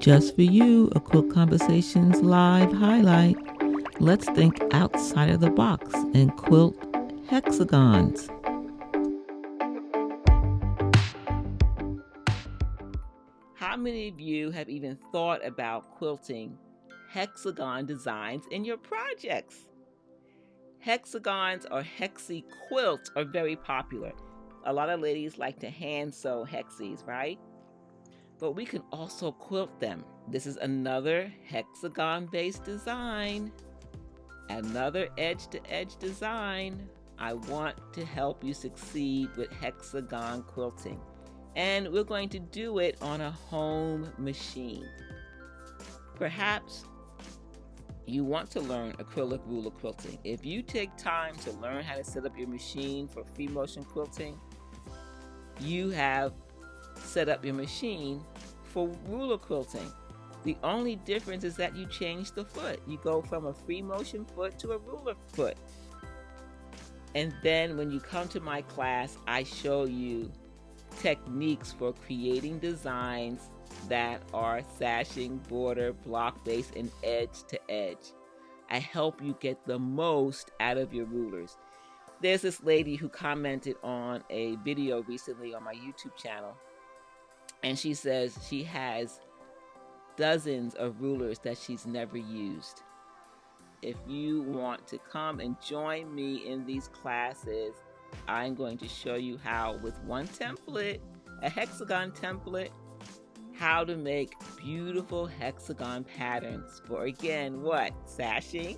Just for you, a Quilt Conversations live highlight. Let's think outside of the box and quilt hexagons. How many of you have even thought about quilting hexagon designs in your projects? Hexagons or hexi quilts are very popular. A lot of ladies like to hand sew hexies, right? But we can also quilt them. This is another hexagon-based design. Another edge-to-edge design. I want to help you succeed with hexagon quilting. And we're going to do it on a home machine. Perhaps you want to learn acrylic ruler quilting. If you take time to learn how to set up your machine for free motion quilting, you have set up your machine for ruler quilting. The only difference is that you change the foot. You go from a free motion foot to a ruler foot. And then when you come to my class, I show you techniques for creating designs that are sashing, border, block base, and edge to edge. I help you get the most out of your rulers. There's this lady who commented on a video recently on my YouTube channel, and she says she has dozens of rulers that she's never used. If you want to come and join me in these classes, I'm going to show you how, with one template, a hexagon template, how to make beautiful hexagon patterns for, again, what? Sashing,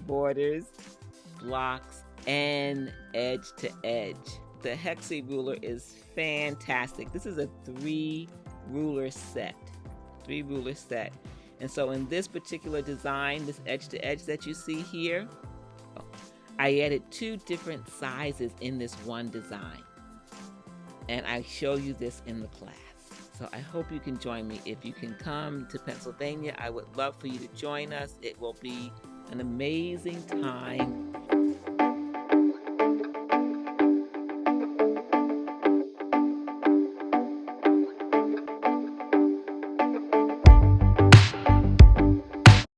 borders, blocks, and edge to edge. The hexi ruler is fantastic. This is a 3-ruler set. 3-ruler set. And so in this particular design, this edge to edge that you see here, I added 2 different sizes in this one design. And I show you this in the class. So I hope you can join me. If you can come to Pennsylvania, I would love for you to join us. It will be an amazing time